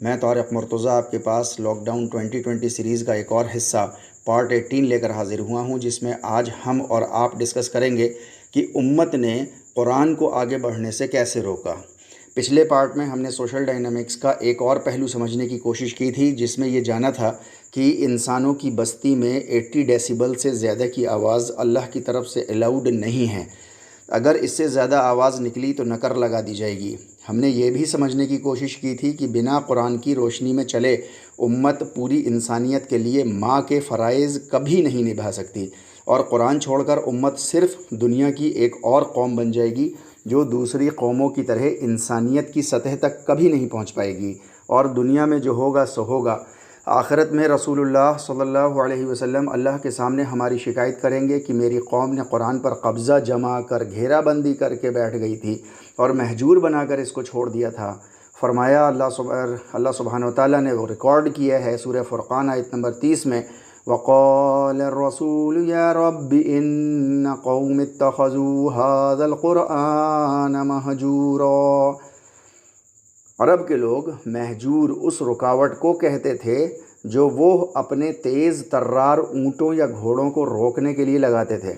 میں طارق مرتضیٰ آپ کے پاس لاک ڈاؤن 2020 سیریز کا ایک اور حصہ پارٹ 18 لے کر حاضر ہوا ہوں، جس میں آج ہم اور آپ ڈسکس کریں گے کہ امت نے قرآن کو آگے بڑھنے سے کیسے روکا۔ پچھلے پارٹ میں ہم نے سوشل ڈائنامکس کا ایک اور پہلو سمجھنے کی کوشش کی تھی، جس میں یہ جانا تھا کہ انسانوں کی بستی میں 80 ڈیسیبل سے زیادہ کی آواز اللہ کی طرف سے الاؤڈ نہیں ہے۔ اگر اس سے زیادہ آواز نکلی تو نکر لگا دی جائے گی۔ ہم نے یہ بھی سمجھنے کی کوشش کی تھی کہ بنا قرآن کی روشنی میں چلے امت پوری انسانیت کے لیے ماں کے فرائض کبھی نہیں نبھا سکتی، اور قرآن چھوڑ کر امت صرف دنیا کی ایک اور قوم بن جائے گی جو دوسری قوموں کی طرح انسانیت کی سطح تک کبھی نہیں پہنچ پائے گی، اور دنیا میں جو ہوگا سو ہوگا۔ آخرت میں رسول اللہ صلی اللہ علیہ وسلم اللہ کے سامنے ہماری شکایت کریں گے کہ میری قوم نے قرآن پر قبضہ جما کر گھیرا بندی کر کے بیٹھ گئی تھی اور مہجور بنا کر اس کو چھوڑ دیا تھا۔ فرمایا اللہ سبحانہ و تعالیٰ نے وہ ریکارڈ کیا ہے سورہ فرقان آیت نمبر 30 میں، وَقَالَ الرَّسُولُ يَا رَبِّ إِنَّ قَوْمِ اتَّخَذُوا هَذَا الْقُرْآنَ مَهْجُورًا۔ عرب کے لوگ مہجور اس رکاوٹ کو کہتے تھے جو وہ اپنے تیز ترار اونٹوں یا گھوڑوں کو روکنے کے لیے لگاتے تھے۔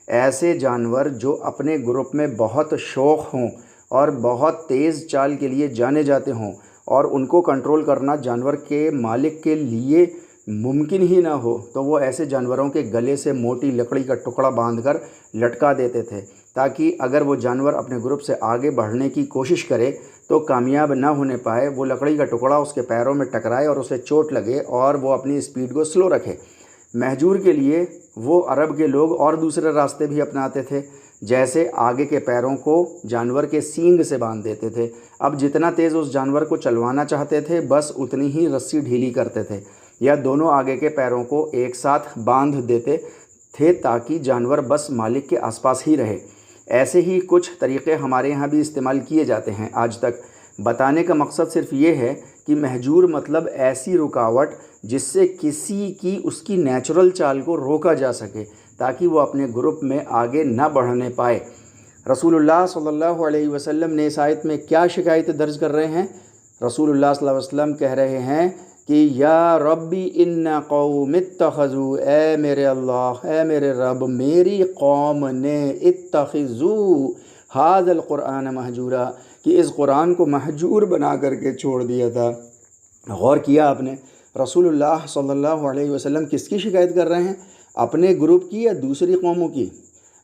ایسے جانور جو اپنے گروپ میں بہت شوخ ہوں اور بہت تیز چال کے لیے جانے جاتے ہوں، اور ان کو کنٹرول کرنا جانور کے مالک کے لیے ممکن ہی نہ ہو، تو وہ ایسے جانوروں کے گلے سے موٹی لکڑی کا ٹکڑا باندھ کر لٹکا دیتے تھے، تاکہ اگر وہ جانور اپنے گروپ سے آگے بڑھنے کی کوشش کرے تو کامیاب نہ ہونے پائے، وہ لکڑی کا ٹکڑا اس کے پیروں میں ٹکرائے اور اسے چوٹ لگے اور وہ اپنی اسپیڈ کو سلو رکھے۔ مہجور کے لیے وہ عرب کے لوگ اور دوسرے راستے بھی اپناتے تھے، جیسے آگے کے پیروں کو جانور کے سینگ سے باندھ دیتے تھے۔ اب جتنا تیز اس جانور کو چلوانا چاہتے تھے بس اتنی ہی رسی ڈھیلی کرتے تھے، یا دونوں آگے کے پیروں کو ایک ساتھ باندھ دیتے تھے تاکہ جانور بس مالک کے آس پاس ہی رہے۔ ایسے ہی کچھ طریقے ہمارے یہاں بھی استعمال کیے جاتے ہیں آج تک۔ بتانے کا مقصد صرف یہ ہے کہ مہجور مطلب ایسی رکاوٹ جس سے کسی کی اس کی نیچرل چال کو روکا جا سکے تاکہ وہ اپنے گروپ میں آگے نہ بڑھنے پائے۔ رسول اللہ صلی اللہ علیہ وسلم نے اس آیت میں کیا شکایت درج کر رہے ہیں؟ رسول اللہ صلی اللہ علیہ وسلم کہہ رہے ہیں کہ یا ربی ان قوم اتخذوا، اے میرے اللہ، اے میرے رب، میری قوم نے اتخذوا ھذا القرآن مہجورا، کہ اس قرآن کو مہجور بنا کر کے چھوڑ دیا تھا۔ غور کیا آپ نے؟ رسول اللہ صلی اللہ علیہ وسلم کس کی شکایت کر رہے ہیں؟ اپنے گروپ کی یا دوسری قوموں کی؟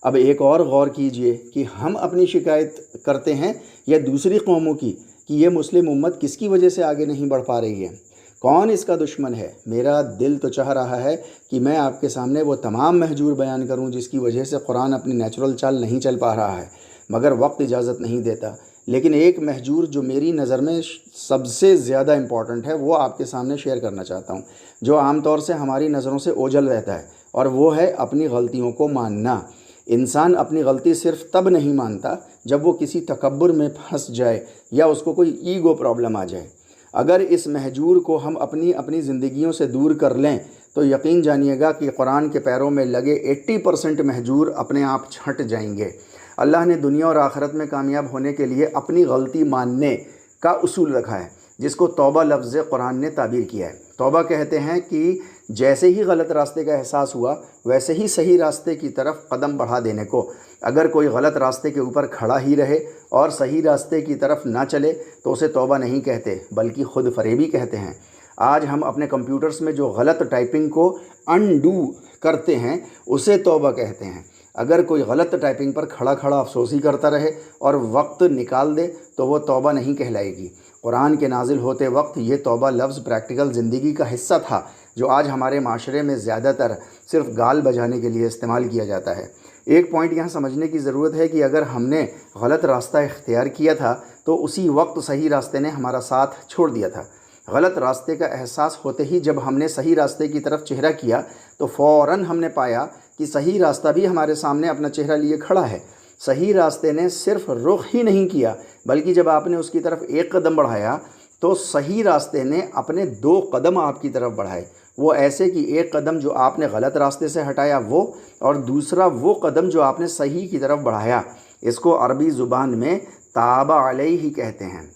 اب ایک اور غور کیجئے کہ ہم اپنی شکایت کرتے ہیں یا دوسری قوموں کی، کہ یہ مسلم امت کس کی وجہ سے آگے نہیں بڑھ پا رہی ہے؟ کون اس کا دشمن ہے؟ میرا دل تو چاہ رہا ہے کہ میں آپ کے سامنے وہ تمام مہجور بیان کروں جس کی وجہ سے قرآن اپنی نیچرل چال نہیں چل پا رہا ہے، مگر وقت اجازت نہیں دیتا۔ لیکن ایک مہجور جو میری نظر میں سب سے زیادہ امپورٹنٹ ہے وہ آپ کے سامنے شیئر کرنا چاہتا ہوں، جو عام طور سے ہماری نظروں سے اوجھل رہتا ہے، اور وہ ہے اپنی غلطیوں کو ماننا۔ انسان اپنی غلطی صرف تب نہیں مانتا جب وہ کسی تکبر میں پھنس جائے یا اس کو کوئی ایگو پرابلم آ جائے۔ اگر اس مہجور کو ہم اپنی زندگیوں سے دور کر لیں تو یقین جانیے گا کہ قرآن کے پیروں میں لگے 80% مہجور اپنے آپ چھٹ جائیں گے۔ اللہ نے دنیا اور آخرت میں کامیاب ہونے کے لیے اپنی غلطی ماننے کا اصول رکھا ہے، جس کو توبہ لفظ قرآن نے تعبیر کیا ہے۔ توبہ کہتے ہیں کہ جیسے ہی غلط راستے کا احساس ہوا ویسے ہی صحیح راستے کی طرف قدم بڑھا دینے کو۔ اگر کوئی غلط راستے کے اوپر کھڑا ہی رہے اور صحیح راستے کی طرف نہ چلے تو اسے توبہ نہیں کہتے بلکہ خود فریبی کہتے ہیں۔ آج ہم اپنے کمپیوٹرز میں جو غلط ٹائپنگ کو انڈو کرتے ہیں اسے توبہ کہتے ہیں۔ اگر کوئی غلط ٹائپنگ پر کھڑا افسوسی کرتا رہے اور وقت نکال دے تو وہ توبہ نہیں کہلائے گی۔ قرآن کے نازل ہوتے وقت یہ توبہ لفظ پریکٹیکل زندگی کا حصہ تھا، جو آج ہمارے معاشرے میں زیادہ تر صرف گال بجانے کے لیے استعمال کیا جاتا ہے۔ ایک پوائنٹ یہاں سمجھنے کی ضرورت ہے کہ اگر ہم نے غلط راستہ اختیار کیا تھا تو اسی وقت صحیح راستے نے ہمارا ساتھ چھوڑ دیا تھا۔ غلط راستے کا احساس ہوتے ہی جب ہم نے صحیح راستے کی طرف چہرہ کیا تو فوراً ہم نے پایا کہ صحیح راستہ بھی ہمارے سامنے اپنا چہرہ لیے کھڑا ہے۔ صحیح راستے نے صرف رخ ہی نہیں کیا بلکہ جب آپ نے اس کی طرف ایک قدم بڑھایا تو صحیح راستے نے اپنے 2 قدم آپ کی طرف بڑھائے۔ وہ ایسے کہ ایک قدم جو آپ نے غلط راستے سے ہٹایا وہ، اور دوسرا وہ قدم جو آپ نے صحیح کی طرف بڑھایا۔ اس کو عربی زبان میں تاب علیہ کہتے ہیں۔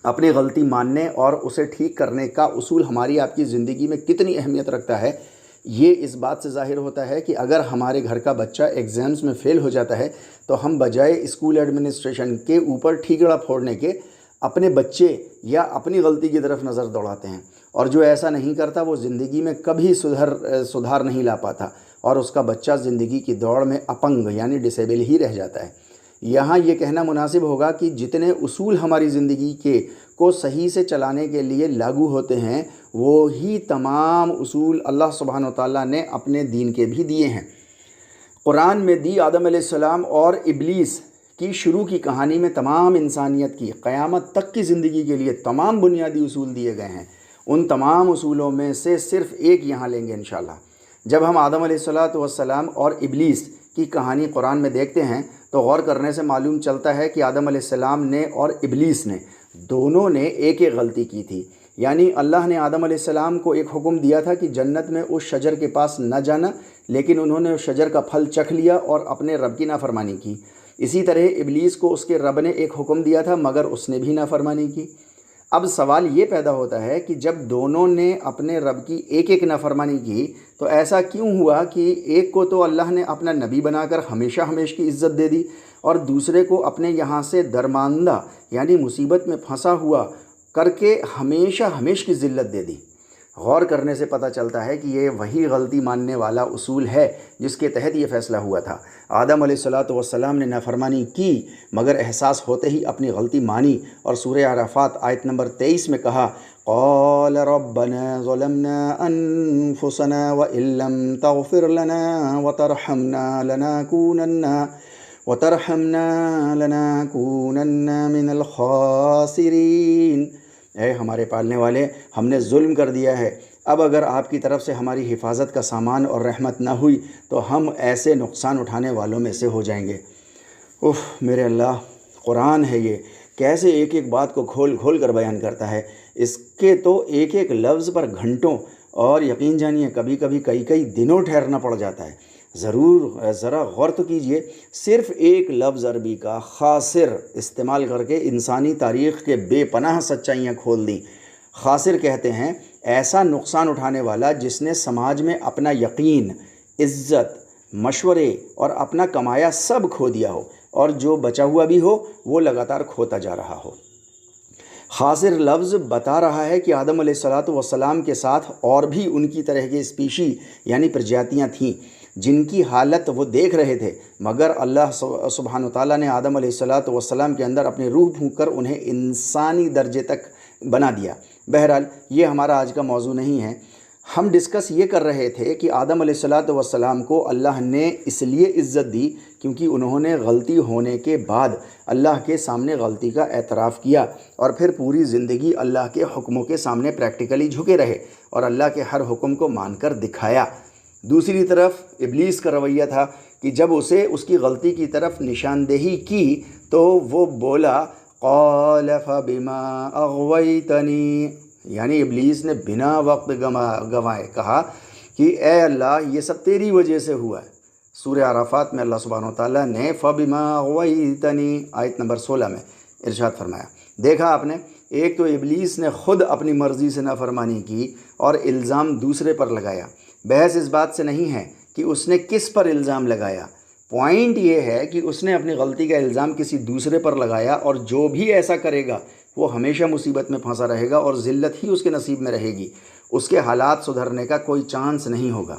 اپنی غلطی ماننے اور اسے ٹھیک کرنے کا اصول ہماری آپ کی زندگی میں کتنی اہمیت رکھتا ہے، یہ اس بات سے ظاہر ہوتا ہے کہ اگر ہمارے گھر کا بچہ ایگزامز میں فیل ہو جاتا ہے تو ہم بجائے اسکول ایڈمنسٹریشن کے اوپر ٹھیکڑا پھوڑنے کے اپنے بچے یا اپنی غلطی کی طرف نظر دوڑاتے ہیں، اور جو ایسا نہیں کرتا وہ زندگی میں کبھی سدھار نہیں لا پاتا، اور اس کا بچہ زندگی کی دوڑ میں اپنگ یعنی ڈسیبل ہی رہ جاتا ہے۔ یہاں یہ کہنا مناسب ہوگا کہ جتنے اصول ہماری زندگی کو صحیح سے چلانے کے لیے لاگو ہوتے ہیں، وہی تمام اصول اللہ سبحانہ وتعالیٰ نے اپنے دین کے بھی دیے ہیں۔ قرآن میں دی آدم علیہ السلام اور ابلیس کی شروع کی کہانی میں تمام انسانیت کی قیامت تک کی زندگی کے لیے تمام بنیادی اصول دیے گئے ہیں۔ ان تمام اصولوں میں سے صرف ایک یہاں لیں گے انشاءاللہ۔ جب ہم آدم علیہ السلام اور ابلیس کی کہانی قرآن میں دیکھتے ہیں تو غور کرنے سے معلوم چلتا ہے کہ آدم علیہ السلام نے اور ابلیس نے دونوں نے ایک غلطی کی تھی۔ یعنی اللہ نے آدم علیہ السلام کو ایک حکم دیا تھا کہ جنت میں اس شجر کے پاس نہ جانا، لیکن انہوں نے اس شجر کا پھل چکھ لیا اور اپنے رب کی نافرمانی کی۔ اسی طرح ابلیس کو اس کے رب نے ایک حکم دیا تھا مگر اس نے بھی نافرمانی کی۔ اب سوال یہ پیدا ہوتا ہے کہ جب دونوں نے اپنے رب کی ایک نافرمانی کی تو ایسا کیوں ہوا کہ ایک کو تو اللہ نے اپنا نبی بنا کر ہمیشہ کی عزت دے دی اور دوسرے کو اپنے یہاں سے درماندہ یعنی مصیبت میں پھنسا ہوا کر کے ہمیشہ کی ذلت دے دی؟ غور کرنے سے پتہ چلتا ہے کہ یہ وہی غلطی ماننے والا اصول ہے جس کے تحت یہ فیصلہ ہوا تھا۔ آدم علیہ السلام نے نافرمانی کی مگر احساس ہوتے ہی اپنی غلطی مانی اور سورہ اعراف آیت نمبر 23 میں کہا قال ربنا ظلمنا انفسنا وان لم تغفر لنا وترحمنا لنكونن من الخاسرین۔ اے ہمارے پالنے والے، ہم نے ظلم کر دیا ہے، اب اگر آپ کی طرف سے ہماری حفاظت کا سامان اور رحمت نہ ہوئی تو ہم ایسے نقصان اٹھانے والوں میں سے ہو جائیں گے۔ میرے اللہ، قرآن ہے یہ، کیسے ایک ایک بات کو کھول کھول کر بیان کرتا ہے۔ اس کے تو ایک ایک لفظ پر گھنٹوں اور یقین جانیے کبھی کبھی کئی دنوں ٹھہرنا پڑ جاتا ہے۔ ضرور ذرا غور تو کیجئے، صرف ایک لفظ عربی کا خاسر استعمال کر کے انسانی تاریخ کے بے پناہ سچائیاں کھول دیں۔ خاسر کہتے ہیں ایسا نقصان اٹھانے والا جس نے سماج میں اپنا یقین، عزت، مشورے اور اپنا کمایا سب کھو دیا ہو، اور جو بچا ہوا بھی ہو وہ لگاتار کھوتا جا رہا ہو۔ خاسر لفظ بتا رہا ہے کہ آدم علیہ السلام کے ساتھ اور بھی ان کی طرح کے اسپیشی یعنی پرجاتیاں تھیں جن کی حالت وہ دیکھ رہے تھے، مگر اللہ سبحانہ وتعالیٰ نے آدم علیہ السلام کے اندر اپنی روح پھونک کر انہیں انسانی درجے تک بنا دیا۔ بہرحال یہ ہمارا آج کا موضوع نہیں ہے۔ ہم ڈسکس یہ کر رہے تھے کہ آدم علیہ السلام کو اللہ نے اس لیے عزت دی کیونکہ انہوں نے غلطی ہونے کے بعد اللہ کے سامنے غلطی کا اعتراف کیا اور پھر پوری زندگی اللہ کے حکموں کے سامنے پریکٹیکلی جھکے رہے اور اللہ کے ہر حکم کو مان کر دکھایا۔ دوسری طرف ابلیس کا رویہ تھا کہ جب اسے اس کی غلطی کی طرف نشاندہی کی تو وہ بولا قال فبما اغویتنی، یعنی ابلیس نے بنا وقت گنوائے کہا کہ اے اللہ یہ سب تیری وجہ سے ہوا ہے۔ سورہ اعراف میں اللہ سبحانہ وتعالیٰ نے فبما اغویتنی آیت نمبر 16 میں ارشاد فرمایا۔ دیکھا آپ نے، ایک تو ابلیس نے خود اپنی مرضی سے نافرمانی کی اور الزام دوسرے پر لگایا۔ بحث اس بات سے نہیں ہے کہ اس نے کس پر الزام لگایا، پوائنٹ یہ ہے کہ اس نے اپنی غلطی کا الزام کسی دوسرے پر لگایا، اور جو بھی ایسا کرے گا وہ ہمیشہ مصیبت میں پھنسا رہے گا اور ذلت ہی اس کے نصیب میں رہے گی، اس کے حالات سدھرنے کا کوئی چانس نہیں ہوگا۔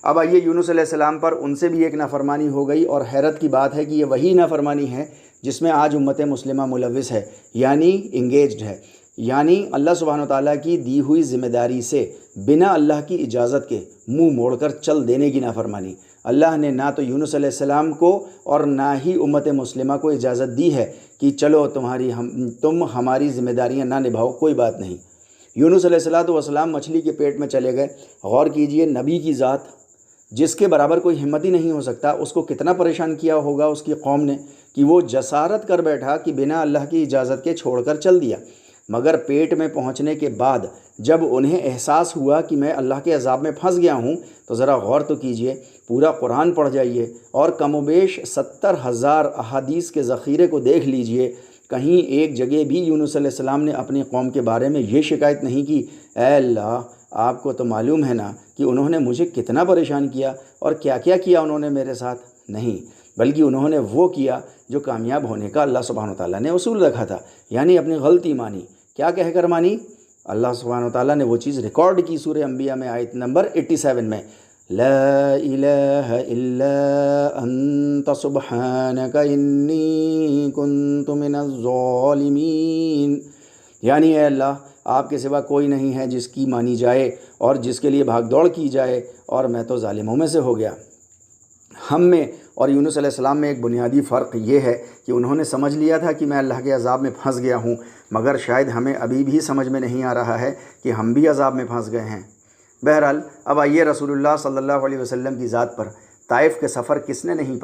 اب آئیے، یونس علیہ السلام پر ان سے بھی ایک نافرمانی ہو گئی، اور حیرت کی بات ہے کہ یہ وہی نافرمانی ہے جس میں آج امت مسلمہ ملوث ہے، یعنی انگیجڈ ہے، یعنی اللہ سبحانہ وتعالیٰ کی دی ہوئی ذمہ داری سے بنا اللہ کی اجازت کے منہ موڑ کر چل دینے کی نافرمانی۔ اللہ نے نہ تو یونس علیہ السلام کو اور نہ ہی امت مسلمہ کو اجازت دی ہے کہ چلو تم ہماری ذمہ داریاں نہ نبھاؤ، کوئی بات نہیں۔ یونس علیہ السلام مچھلی کے پیٹ میں چلے گئے۔ غور کیجئے، نبی کی ذات جس کے برابر کوئی ہمت ہی نہیں ہو سکتا، اس کو کتنا پریشان کیا ہوگا اس کی قوم نے کہ وہ جسارت کر بیٹھا کہ بنا اللہ کی اجازت کے چھوڑ کر چل دیا۔ مگر پیٹ میں پہنچنے کے بعد جب انہیں احساس ہوا کہ میں اللہ کے عذاب میں پھنس گیا ہوں تو ذرا غور تو کیجئے، پورا قرآن پڑھ جائیے اور کم و بیش 70,000 احادیث کے ذخیرے کو دیکھ لیجئے۔ کہیں ایک جگہ بھی یونس علیہ السلام نے اپنی قوم کے بارے میں یہ شکایت نہیں کی، اے اللہ آپ کو تو معلوم ہے نا کہ انہوں نے مجھے کتنا پریشان کیا اور کیا کیا کیا انہوں نے میرے ساتھ. نہیں، بلکہ انہوں نے وہ کیا جو کامیاب ہونے کا اللہ سبحانہ وتعالیٰ نے اصول رکھا تھا، یعنی اپنی غلطی مانی. کیا کہہ کر مانی؟ اللہ سبحانہ وتعالیٰ نے وہ چیز ریکارڈ کی سورہ انبیاء میں آیت نمبر 87 میں، لا الہ الا انت سبحانک انی کنت من الظالمین. یعنی اے اللہ آپ کے سوا کوئی نہیں ہے جس کی مانی جائے اور جس کے لیے بھاگ دوڑ کی جائے، اور میں تو ظالموں میں سے ہو گیا. ہم میں اور یونس علیہ السلام میں ایک بنیادی فرق یہ ہے کہ انہوں نے سمجھ لیا تھا کہ میں اللہ کے عذاب میں پھنس گیا ہوں، مگر شاید ہمیں ابھی بھی سمجھ میں نہیں آ رہا ہے کہ ہم بھی عذاب میں پھنس گئے ہیں. بہرحال اب آئیے رسول اللہ صلی اللہ علیہ وسلم کی ذات پر. طائف کے سفر کسے نہیں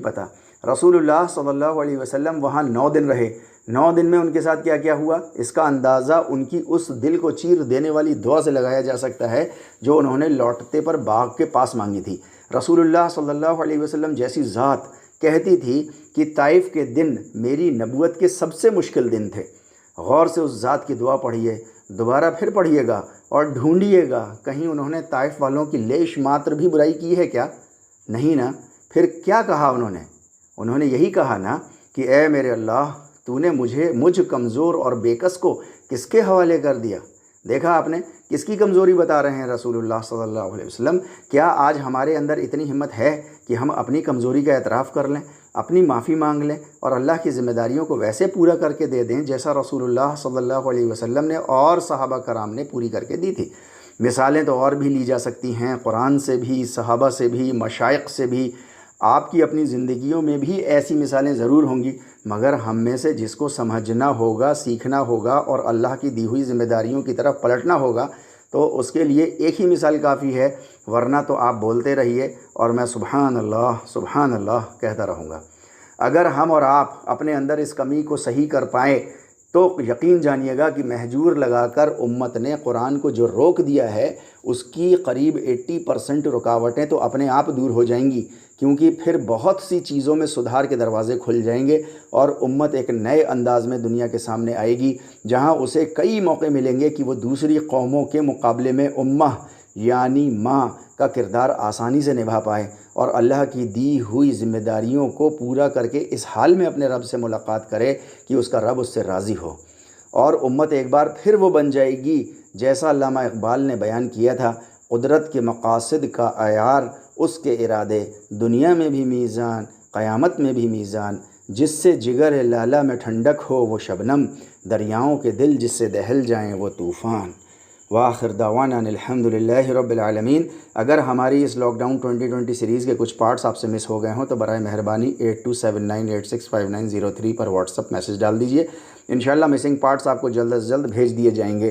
پتہ. رسول اللہ صلی اللہ علیہ وسلم وہاں 9 دن رہے. 9 دن میں ان کے ساتھ کیا کیا ہوا، اس کا اندازہ ان کی اس دل کو چیر دینے والی دعا سے لگایا جا سکتا ہے جو انہوں نے لوٹتے پر باغ کے پاس مانگی تھی. رسول اللہ صلی اللہ علیہ وسلم جیسی ذات کہتی تھی کہ طائف کے دن میری نبوت کے سب سے مشکل دن تھے. غور سے اس ذات کی دعا پڑھیے، دوبارہ پھر پڑھیے گا اور ڈھونڈیے گا کہیں انہوں نے طائف والوں کی لیش ماتر بھی برائی کی ہے کیا؟ نہیں نا. پھر کیا کہا انہوں نے یہی کہا نا کہ اے میرے اللہ تو نے مجھ کمزور اور بےکس کو کس کے حوالے کر دیا. دیکھا آپ نے کس کی کمزوری بتا رہے ہیں رسول اللہ صلی اللہ علیہ وسلم. کیا آج ہمارے اندر اتنی ہمت ہے کہ ہم اپنی کمزوری کا اعتراف کر لیں، اپنی معافی مانگ لیں اور اللہ کی ذمہ داریوں کو ویسے پورا کر کے دے دیں جیسا رسول اللہ صلی اللہ علیہ وسلم نے اور صحابہ کرام نے پوری کر کے دی تھی؟ مثالیں تو اور بھی لی جا سکتی ہیں، قرآن سے بھی، صحابہ سے بھی، مشائخ سے بھی. آپ کی اپنی زندگیوں میں بھی ایسی مثالیں ضرور ہوں گی، مگر ہم میں سے جس کو سمجھنا ہوگا، سیکھنا ہوگا اور اللہ کی دی ہوئی ذمہ داریوں کی طرف پلٹنا ہوگا تو اس کے لیے ایک ہی مثال کافی ہے، ورنہ تو آپ بولتے رہیے اور میں سبحان اللہ کہتا رہوں گا. اگر ہم اور آپ اپنے اندر اس کمی کو صحیح کر پائیں تو یقین جانیے گا کہ مہجور لگا کر امت نے قرآن کو جو روک دیا ہے اس کی قریب 80% رکاوٹیں تو اپنے آپ دور ہو جائیں گی، کیونکہ پھر بہت سی چیزوں میں سدھار کے دروازے کھل جائیں گے اور امت ایک نئے انداز میں دنیا کے سامنے آئے گی، جہاں اسے کئی موقع ملیں گے کہ وہ دوسری قوموں کے مقابلے میں امہ یعنی ماں کا کردار آسانی سے نبھا پائے اور اللہ کی دی ہوئی ذمہ داریوں کو پورا کر کے اس حال میں اپنے رب سے ملاقات کرے کہ اس کا رب اس سے راضی ہو. اور امت ایک بار پھر وہ بن جائے گی جیسا علامہ اقبال نے بیان کیا تھا، قدرت کے مقاصد کا عیار اس کے ارادے، دنیا میں بھی میزان قیامت میں بھی میزان، جس سے جگر لالہ میں ٹھنڈک ہو وہ شبنم، دریاؤں کے دل جس سے دہل جائیں وہ طوفان. وآخر دعوانا الحمدللہ رب العالمین. اگر ہماری اس لاک ڈاؤن 2020 سیریز کے کچھ پارٹس آپ سے مس ہو گئے ہوں تو برائے مہربانی 8279865903 پر واٹس اپ میسج ڈال دیجئے. انشاءاللہ مسنگ پارٹس آپ کو جلد از جلد بھیج دیے جائیں گے.